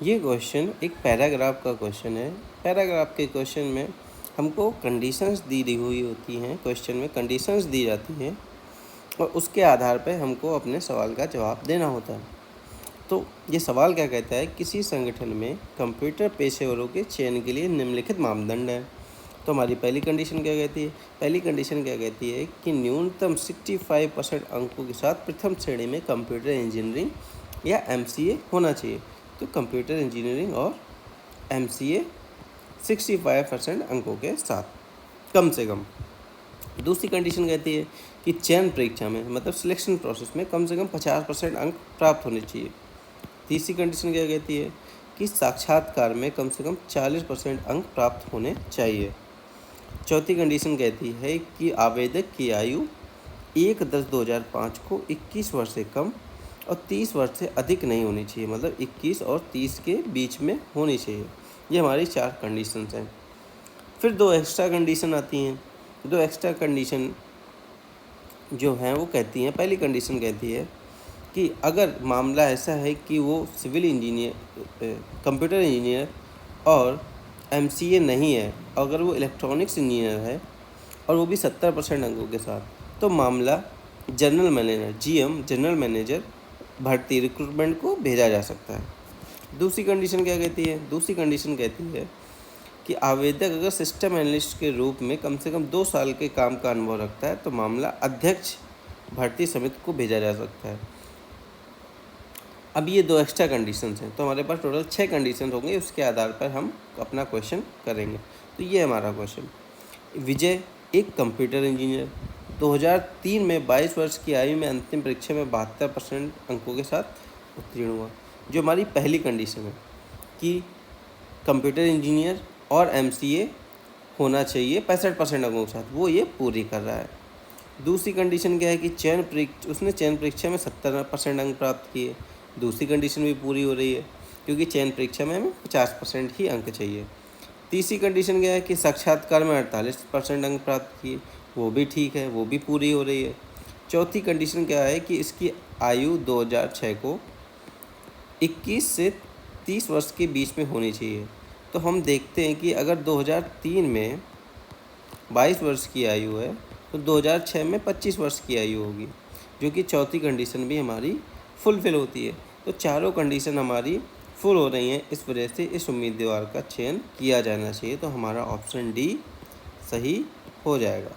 ये क्वेश्चन एक पैराग्राफ का क्वेश्चन है। पैराग्राफ के क्वेश्चन में हमको कंडीशंस दी हुई होती हैं, क्वेश्चन में कंडीशंस दी जाती हैं और उसके आधार पर हमको अपने सवाल का जवाब देना होता है। तो ये सवाल क्या कहता है, किसी संगठन में कंप्यूटर पेशेवरों के चयन के लिए निम्नलिखित मापदंड हैं। तो हमारी पहली कंडीशन क्या कहती है? पहली कंडीशन क्या कहती है कि न्यूनतम 65% अंकों के साथ प्रथम श्रेणी में कंप्यूटर इंजीनियरिंग या MCA होना चाहिए। तो कंप्यूटर इंजीनियरिंग और MCA 65% अंकों के साथ कम से कम। दूसरी कंडीशन कहती है कि चयन परीक्षा में मतलब सिलेक्शन प्रोसेस में कम से कम 50% अंक प्राप्त होने चाहिए। तीसरी कंडीशन क्या कहती है कि साक्षात्कार में कम से कम 40% अंक प्राप्त होने चाहिए। चौथी कंडीशन कहती है कि आवेदक की आयु 1/10/2005 को 21 वर्ष से कम और 30 वर्ष से अधिक नहीं होनी चाहिए, मतलब 21 और 30 के बीच में होनी चाहिए। ये हमारी 4 कंडीशंस हैं। फिर 2 एक्स्ट्रा कंडीशन आती हैं। 2 एक्स्ट्रा कंडीशन जो हैं वो कहती हैं, पहली कंडीशन कहती है कि अगर मामला ऐसा है कि वो सिविल इंजीनियर, कंप्यूटर इंजीनियर और MCA नहीं है, अगर वो इलेक्ट्रॉनिक्स इंजीनियर है और वो भी 70% अंकों के साथ, तो मामला general manager GM general manager भर्ती रिक्रूटमेंट को भेजा जा सकता है। दूसरी कंडीशन क्या कहती है? दूसरी कंडीशन कहती है कि आवेदक अगर सिस्टम एनालिस्ट के रूप में कम से कम 2 साल के काम का अनुभव रखता है तो मामला अध्यक्ष भर्ती समिति को भेजा जा सकता है। अब ये 2 एक्स्ट्रा कंडीशंस हैं, तो हमारे पास टोटल 6 कंडीशन होंगे, उसके आधार पर हम अपना क्वेश्चन करेंगे। तो ये हमारा क्वेश्चन। विजय एक कंप्यूटर इंजीनियर 2003 में 22 वर्ष की आयु में अंतिम परीक्षा में 72% अंकों के साथ उत्तीर्ण हुआ। जो हमारी पहली कंडीशन है कि कंप्यूटर इंजीनियर और MCA होना चाहिए 65% अंकों के साथ, वो ये पूरी कर रहा है। दूसरी कंडीशन क्या है कि उसने चयन परीक्षा में 70% अंक प्राप्त किए। दूसरी कंडीशन भी पूरी हो रही है क्योंकि चयन परीक्षा में हमें 50% ही अंक चाहिए। तीसरी कंडीशन क्या है कि साक्षात्कार में 48% अंक प्राप्त किए, वो भी ठीक है, वो भी पूरी हो रही है। चौथी कंडीशन क्या है कि इसकी आयु 2006 को 21 से 30 वर्ष के बीच में होनी चाहिए। तो हम देखते हैं कि अगर 2003 में 22 वर्ष की आयु है तो 2006 में 25 वर्ष की आयु होगी, जो कि चौथी कंडीशन भी हमारी फुलफिल होती है। तो चारों कंडीशन हमारी फुल हो रही हैं, इस वजह से इस उम्मीदवार का चयन किया जाना चाहिए। तो हमारा ऑप्शन D सही हो जाएगा।